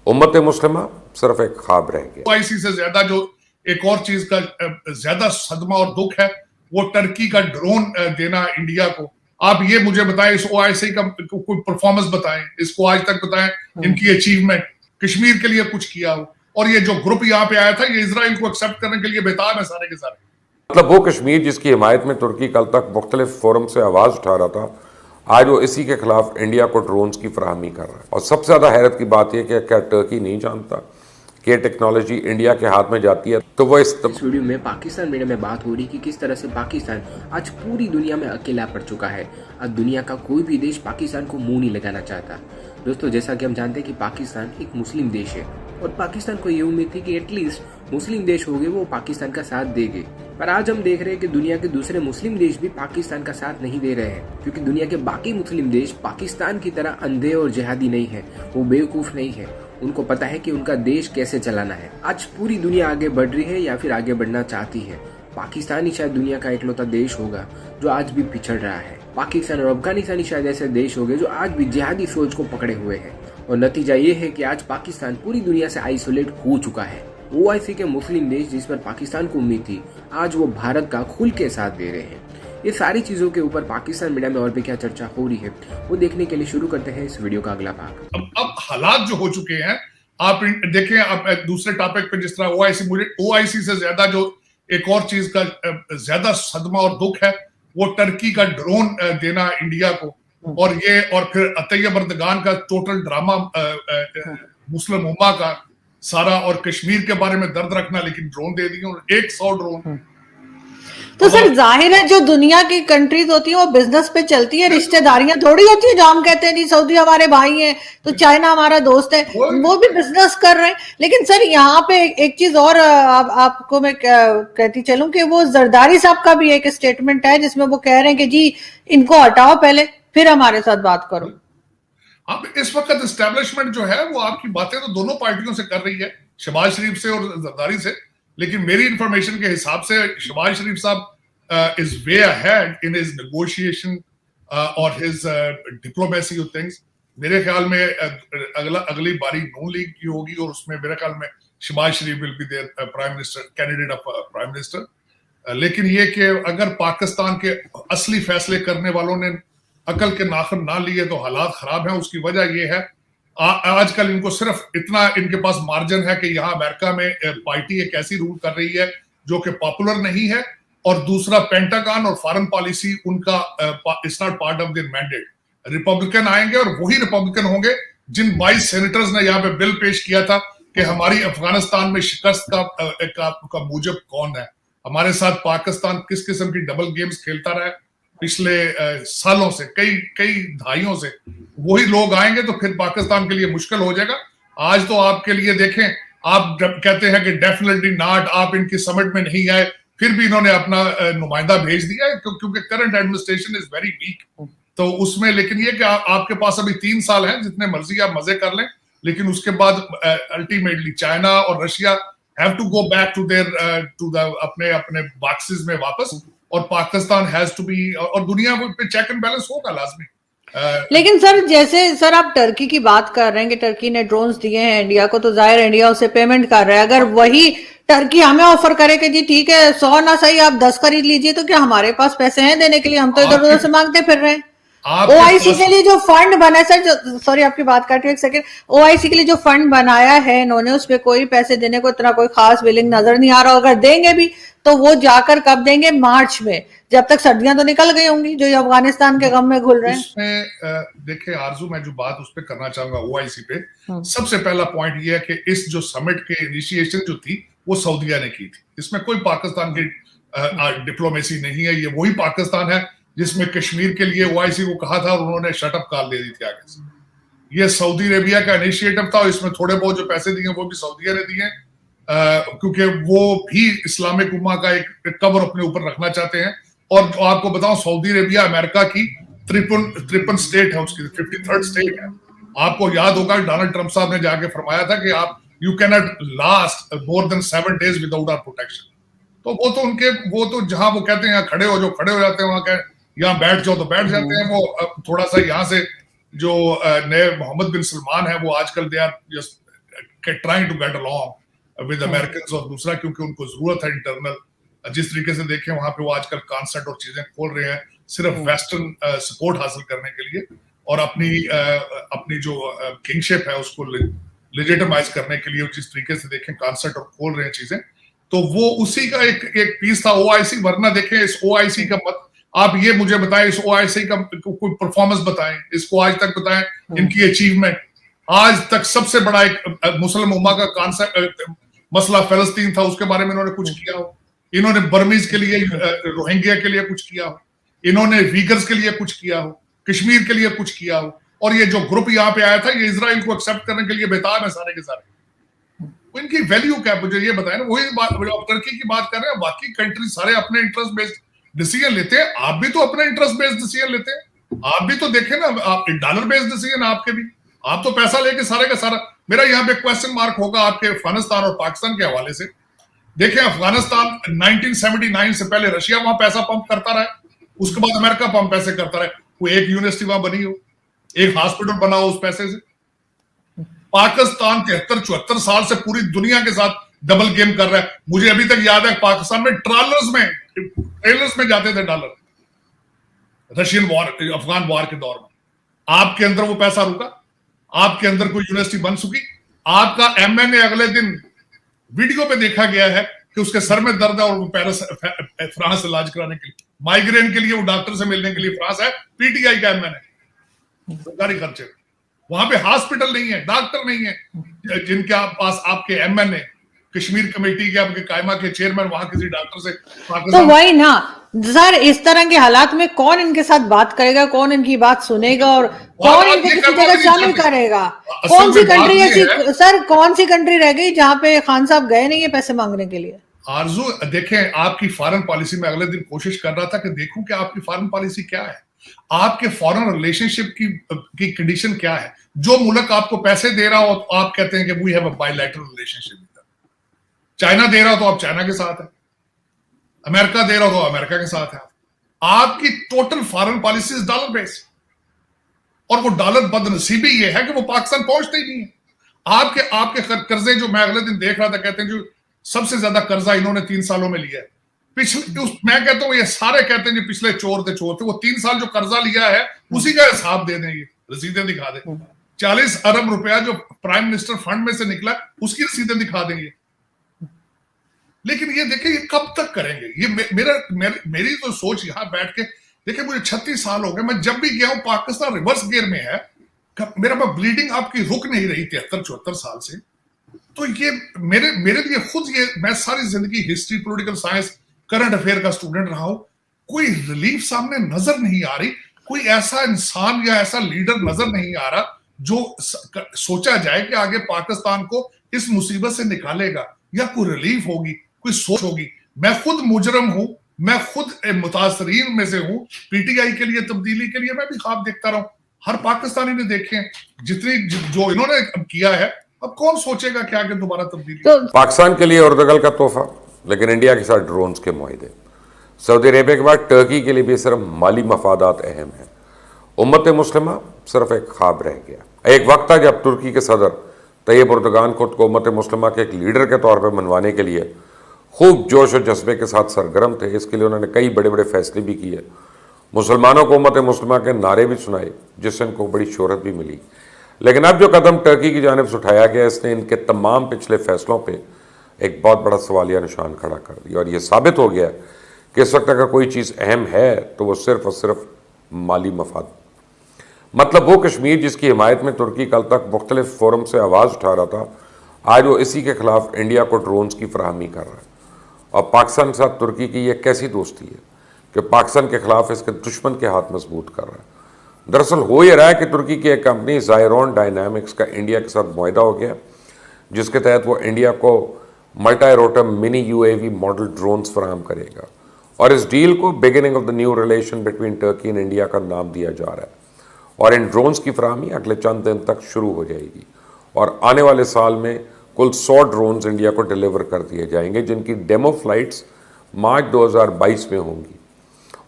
उम्मत मुस्लिमा सिर्फ एक ख्वाब रह गया। ओआईसी से ज्यादा जो एक और चीज का ज्यादा सदमा और दुख है वो टर्की का ड्रोन देना इंडिया को। आप ये मुझे बताएं, इस ओआईसी का कोई परफॉर्मेंस बताएं, इसको आज तक बताएं, इनकी अचीवमेंट कश्मीर के लिए कुछ किया हो। और ये जो ग्रुप यहाँ पे आया था ये इजराइल को एक्सेप्ट करने के लिए बेताब है सारे के सारे। मतलब वो कश्मीर जिसकी हिमायत में तुर्की कल तक मुख्तलिफ फोरम से आवाज उठा रहा था, आज वो इसी के खिलाफ इंडिया को ड्रोन्स की फराहमी कर रहा है। और सबसे ज्यादा हैरत की बात यह कि क्या टर्की नहीं जानता कि टेक्नोलॉजी इंडिया के हाथ में जाती है तो वो इस वीडियो में पाकिस्तान मीडिया में बात हो रही कि किस तरह से पाकिस्तान आज पूरी दुनिया में अकेला पड़ चुका है। आज दुनिया का कोई भी देश पाकिस्तान को मुंह नहीं लगाना चाहता। दोस्तों, जैसा कि हम जानते हैं कि पाकिस्तान एक मुस्लिम देश है और पाकिस्तान को ये उम्मीद थी कि एटलीस्ट मुस्लिम देश होंगे वो पाकिस्तान का साथ देंगे, पर आज हम देख रहे हैं कि दुनिया के दूसरे मुस्लिम देश भी पाकिस्तान का साथ नहीं दे रहे हैं, क्योंकि दुनिया के बाकी मुस्लिम देश पाकिस्तान की तरह अंधे और जिहादी नहीं है, वो बेवकूफ नहीं है। उनको पता है कि उनका देश कैसे चलाना है। आज पूरी दुनिया आगे बढ़ रही है या फिर आगे बढ़ना चाहती है। पाकिस्तान ही शायद दुनिया का इकलौता देश होगा जो आज भी पिछड़ रहा है। पाकिस्तान और अफगानिस्तान ही शायद ऐसे देश होंगे जो आज भी जिहादी सोच को पकड़े हुए हैं। और नतीजा ये है कि आज पाकिस्तान पूरी दुनिया से आइसोलेट हो चुका है। ओआईसी के मुस्लिम देश जिस पर पाकिस्तान को उम्मीद थी, आज वो भारत का खुल के साथ दे रहे हैं। ये सारी चीजों के ऊपर पाकिस्तान मीडिया में और भी क्या चर्चा हो रही है वो देखने के लिए शुरू करते हैं इस वीडियो का अगला भाग। अब हालात जो हो चुके हैं आप देखें, आप दूसरे टॉपिक पे जिस तरह ओआईसी से ज्यादा जो एक और चीज का ज्यादा सदमा और दुख है वो टर्की का ड्रोन देना इंडिया को। और फिर तैयब अर्दगान का टोटल ड्रामा, मुस्लिम उम्मा का सारा, और कश्मीर के बारे में दर्द रखना, लेकिन ड्रोन दे दिए, 100 ड्रोन। तो सर जाहिर है जो दुनिया की कंट्रीज होती है वो बिजनेस पे चलती है, रिश्तेदारियां थोड़ी होती है। जो हम कहते हैं जी सऊदी हमारे भाई हैं तो चाइना हमारा दोस्त है, वो भी बिजनेस कर रहे हैं। लेकिन सर यहाँ पे एक चीज और आपको मैं कहती चलूं कि वो जरदारी साहब का भी एक स्टेटमेंट है जिसमें वो कह रहे हैं कि जी इनको हटाओ पहले फिर हमारे साथ बात करो। अब इस वक्त एस्टेब्लिशमेंट जो है वो आपकी बातें तो दोनों पार्टियों से कर रही है, शहबाज शरीफ से और जरदारी से। लेकिन मेरी इंफॉर्मेशन के हिसाब से शहबाज शरीफ साहब is way ahead in his negotiation और हिज डिप्लोमेसी ऑफ थिंग्स। मेरे ख्याल में अगली बारी नून लीग की होगी और उसमें मेरे ख्याल में Shahbaz Sharif will be there prime minister, candidate of prime minister. लेकिन ये कि अगर पाकिस्तान के असली फैसले करने वालों ने अकल के नाखुन ना लिए तो हालात खराब हैं। उसकी वजह यह है आजकल इनको सिर्फ इतना इनके पास मार्जिन है कि यहाँ अमेरिका में पार्टी एक ऐसी रूल कर रही है जो कि पॉपुलर नहीं है, और दूसरा पेंटागन और फॉरेन पॉलिसी उनका it's not part of their mandate. Republican आएंगे और वही रिपब्लिकन होंगे जिन 22 सेनेटर्स ने यहाँ पे बिल पेश किया था कि हमारी अफगानिस्तान में शिकस्त का मूजब कौन है। हमारे साथ पाकिस्तान किस किस्म की डबल गेम्स खेलता रहा है पिछले सालों से, कई दहाइयों से। वही लोग आएंगे तो फिर पाकिस्तान के लिए मुश्किल हो जाएगा। आज तो आपके लिए देखें, आप कहते हैं कि डेफिनेटली नॉट, आप इनकी समिट में नहीं आए, फिर भी इन्होंने अपना नुमाइंदा भेज दिया है क्योंकि current administration is very weak. तो उसमें लेकिन ये कि आपके पास अभी 3 साल हैं, जितने मर्जी आप मजे कर लें, लेकिन उसके बाद अल्टीमेटली चाइना और Russia have to go back to their अपने बॉक्सेस में वापस, और पाकिस्तान हैज टू बी, और दुनिया पे चेक एंड बैलेंस होगा लाजमी। लेकिन सर जैसे सर आप टर्की की बात कर रहे हैं कि टर्की ने ड्रोन्स दिए हैं इंडिया को, तो जाहिर इंडिया उसे पेमेंट कर रहा है। अगर वही टर्की हमें ऑफर करे कि जी ठीक है 100 ना सही आप 10 खरीद लीजिए, तो क्या हमारे पास पैसे हैं देने के लिए? हम तो इधर उधर से मांगते फिर रहे हैं। ओआईसी के लिए जो फंड बना है सर, सॉरी आपकी बात काट रही हूं एक सेकंड, ओआईसी के लिए जो फंड बनाया है इन्होंने, उसमें कोई पैसे देने को इतना कोई खास विलिंग नजर नहीं आ रहा। अगर देंगे भी तो वो जाकर कब देंगे? मार्च में, जब तक सर्दियां तो निकल गई होंगी जो ये अफगानिस्तान के गम में घुल रहे हैं। उसमें देखिए आरजू, मैं जो बात उस पर करना चाहूंगा ओआईसी पे, सबसे पहला पॉइंट ये है कि इस जो समिट के इनिशिएशन जो थी वो सऊदीया ने की थी। इसमें कोई पाकिस्तान की डिप्लोमेसी नहीं है। ये वही पाकिस्तान है जिसमें कश्मीर के लिए ओआईसी को कहा था और उन्होंने शटअप कॉल दे दी थी आगे से। ये सऊदी अरेबिया का इनिशिएटिव था, इसमें थोड़े बहुत जो पैसे दिए वो भी सऊदीया ने दिए, क्योंकि वो भी इस्लामिक उम्मा का एक कवर अपने ऊपर रखना चाहते हैं। और आपको बताऊं, सऊदी अरेबिया अमेरिका की 53 स्टेट है, उसकी 53rd स्टेट है। आपको याद होगा डोनाल्ड ट्रंप साहब ने जाके फरमाया था कि आप you can not last more than 7 days without our protection. तो वो तो जहां वो कहते हैं यहाँ खड़े हो, जो खड़े हो जाते हैं, वहां के यहाँ बैठ जाओ तो बैठ जाते हैं। वो थोड़ा सा यहाँ से जो नए मोहम्मद बिन सलमान है वो आजकल they are just trying to get along with American, और दूसरा क्योंकि उनको जरूरत है इंटरनल, जिस तरीके से देखें वहां पे वो आजकल कॉन्सर्ट और चीजें खोल रहे हैं सिर्फ वेस्टर्न सपोर्ट हासिल करने के लिए, और अपनी जो किंगशिप है उसको लेजिटिमाइज करने के लिए जिस तरीके से देखें कॉन्सर्ट और खोल रहे हैं चीजें, तो वो उसी का एक पीस था OIC। वरना देखें इस OIC का मत, आप ये मुझे बताएं इस OIC का कोई परफॉर्मेंस बताएं, इसको आज तक बताएं, इनकी अचीवमेंट। आज तक सबसे बड़ा एक मुस्लिम उम्मा का कॉन्सेप्ट मसला फलस्तीन था, उसके बारे में इन्होंने कुछ किया हो? इन्होंने बर्मीज के लिए, रोहिंग्या के लिए कुछ किया हो? इन्होंने वीगर्स के लिए कुछ किया हो? कश्मीर के लिए कुछ किया हो? और ये जो ग्रुप यहाँ पे आया था ये इजराइल को एक्सेप्ट करने के लिए बेताब है सारे के सारे। इनकी वैल्यू क्या है मुझे ये बताएं ना। वही बात, आप टर्की की बात कर रहे हैं, बाकी कंट्री सारे अपने इंटरेस्ट बेस्ड डिसीजन लेते हैं, आप भी तो अपने इंटरेस्ट बेस्ड डिसीजन लेते हैं। आप भी तो देखें ना, आप डॉलर बेस्ड डिसीजन आपके भी, आप तो पैसा लेके सारे का सारा। मेरा यहाँ पे क्वेश्चन मार्क होगा आपके अफगानिस्तान और पाकिस्तान के हवाले से। देखें अफगानिस्तान 1979 से पहले रशिया वहां पैसा पंप करता रहा, उसके बाद अमेरिका पंप पैसे करता रहा। कोई एक यूनिवर्सिटी वहां बनी हो, एक हॉस्पिटल बना हो उस पैसे से? पाकिस्तान 73-74 साल से पूरी दुनिया के साथ डबल गेम कर रहा है। मुझे अभी तक याद है पाकिस्तान में ट्रेलर्स में जाते थे dollar, Russian war, Afghan war के दौर में। आपके अंदर वो पैसा रुका? आपके अंदर कोई यूनिवर्सिटी बन चुकी? आपका MNA अगले दिन वीडियो पे देखा गया है कि उसके सर में दर्द है और वो फ्रांस इलाज कराने के लिए, माइग्रेन के लिए वो डॉक्टर से मिलने के लिए फ्रांस है, PTI का MNA, सरकारी खर्चे। वहां पे हॉस्पिटल नहीं है, डॉक्टर नहीं है, जिनके पास आपके MNA, कश्मीर कमेटी के आपके कायमा के चेयरमैन वहां किसी डॉक्टर से तो वही ना सर, इस तरह के हालात में कौन इनके साथ बात करेगा, कौन इनकी बात सुनेगा और कौन इनको किसी जगह शामिल करेगा? कौन सी कंट्री ऐसी सर, कौन सी कंट्री रह गई जहां पे खान साहब गए नहीं है पैसे मांगने के लिए? आरजू देखें, आपकी फॉरेन पॉलिसी में अगले दिन कोशिश कर रहा था कि देखूं कि आपकी फॉरेन पॉलिसी क्या है, आपके फॉरेन रिलेशनशिप की कंडीशन क्या है। जो मुल्क आपको पैसे दे रहा हो तो आप कहते हैं कि we have a bilateral relationship. China दे रहा हो तो आप चाइना के साथ है, अमेरिका दे रहा हो तो अमेरिका के साथ है। आपकी total foreign policy is dollar based, और वो डॉलर बदनसीबी ये है कि वो पाकिस्तान पहुंचते ही नहीं है। आपके कर्जे जो मैं अगले दिन देख रहा था, कहते हैं जो सबसे ज्यादा कर्जा इन्होंने 3 सालों में लिया है। मैं कहता हूं ये सारे कहते हैं जो पिछले चोर थे, वो 3 साल जो कर्जा लिया है उसी का हिसाब दे दें, ये रसीदें दिखा दें। 40 अरब रुपया जो प्राइम मिनिस्टर फंड में से निकला उसकी रसीदें दिखा देंगे। लेकिन ये देखिए ये कब तक करेंगे? ये मेरी तो सोच यहां बैठ के देखिए, मुझे 36 साल हो गए, मैं जब भी गया हूं पाकिस्तान रिवर्स गियर में है। मेरा ब्लीडिंग आपकी रुक नहीं रही 73-74 साल से। तो ये मेरे लिए खुद ये, मैं सारी जिंदगी history, political science, current affair का स्टूडेंट रहा हूं, कोई रिलीफ सामने नजर नहीं आ रही, कोई ऐसा इंसान या ऐसा लीडर नजर नहीं आ रहा जो सोचा जाए कि आगे पाकिस्तान को इस मुसीबत से निकालेगा, या कोई रिलीफ होगी, कोई सोच होगी। मैं खुद मुजरम हूं, मैं खुद मुतासरीन में से हूं। PTI के लिए, तब्दीली के लिए मैं भी ख्वाब देखता रहा हूं, हर पाकिस्तानी ने देखे हैं जितनी जो इन्होंने किया है। अब कौन सोचेगा क्या कि दोबारा तब्दीली? तो पाकिस्तान के लिए उर्दगल का तोहफा, लेकिन इंडिया के साथ ड्रोन्स के मुआहदे। सऊदी अरेबिया के बाद टर्की के लिए भी सिर्फ माली मफादात अहम है। उम्मत मुस्लिमा सिर्फ एक ख्वाब रह गया। एक वक्त था जब तुर्की के सदर तैयब उर्दगान खुद को उम्मत मुस्लिमा के एक लीडर के तौर पर मनवाने के लिए खूब जोश और जज्बे के साथ सरगर्म थे। इसके लिए उन्होंने कई बड़े बड़े फैसले भी किए, मुसलमानों को उम्मत मुस्लिमा के नारे भी सुनाए, जिससे इनको बड़ी शोहरत भी मिली। लेकिन अब जो कदम टर्की की जानिब से उठाया गया, इसने इनके तमाम पिछले फैसलों पर एक बहुत बड़ा सवालिया निशान खड़ा कर दिया। और यह साबित हो गया कि इस वक्त अगर कोई चीज़ अहम है तो वो सिर्फ और सिर्फ माली मफाद। मतलब वो कश्मीर जिसकी हिमायत में तुर्की कल तक मुख्तलिफ फोरम से आवाज़ उठा रहा था, आज वो इसी के खिलाफ इंडिया को ड्रोन्स की फराहमी कर रहा है। और पाकिस्तान के साथ तुर्की की ये कैसी दोस्ती है कि पाकिस्तान के खिलाफ इसके दुश्मन के हाथ मजबूत कर रहा है। दरअसल हो ये रहा है कि तुर्की की एक कंपनी ज़ायरोन डायनामिक्स का इंडिया के साथ मुआहदा हो गया, जिसके तहत वो इंडिया को multi rotor mini UAV model drones फराहम करेगा। और इस डील को beginning of the new relation between Turkey and India का नाम दिया जा रहा है। और इन ड्रोन्स की फराहमी अगले चंद दिन तक शुरू हो जाएगी और आने वाले साल में कुल 100 ड्रोन्स इंडिया को डिलीवर कर दिए जाएंगे, जिनकी डेमो फ्लाइट्स मार्च 2022 में होंगी।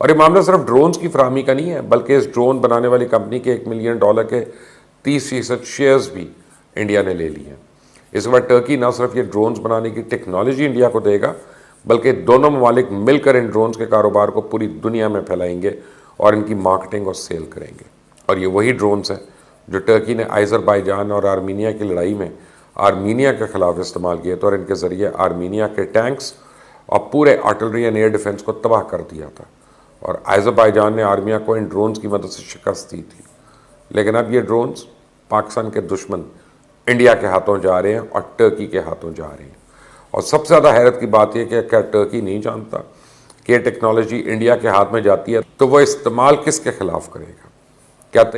और ये मामला सिर्फ ड्रोन्स की फराहमी का नहीं है, बल्कि इस ड्रोन बनाने वाली कंपनी के $1 मिलियन के 30% शेयर्स भी इंडिया ने ले लिए हैं। इस बार टर्की न सिर्फ ये ड्रोन्स बनाने की टेक्नोलॉजी इंडिया को देगा, बल्कि दोनों ममालिक मिलकर इन ड्रोन्स के कारोबार को पूरी दुनिया में फैलाएंगे और इनकी मार्केटिंग और सेल करेंगे। और ये वही ड्रोन्स हैं जो टर्की ने अज़रबैजान और आर्मीनिया की लड़ाई में आर्मीनिया के खिलाफ इस्तेमाल किए थे और इनके ज़रिए आर्मीनिया के टैंक्स और पूरे आर्टिलरी एंड एयर डिफेंस को तबाह कर दिया था। और अज़रबैजान ने आर्मिया को इन ड्रोन्स की मदद से शिकस्त दी थी। लेकिन अब ये ड्रोन्स पाकिस्तान के दुश्मन इंडिया के हाथों जा रहे हैं और टर्की के हाथों जा रहे हैं। और सबसे ज़्यादा हैरत की बात यह कि क्या टर्की नहीं जानता कि ये टेक्नोलॉजी इंडिया के हाथ में जाती है तो वो इस्तेमाल किसके खिलाफ करेगा? क्या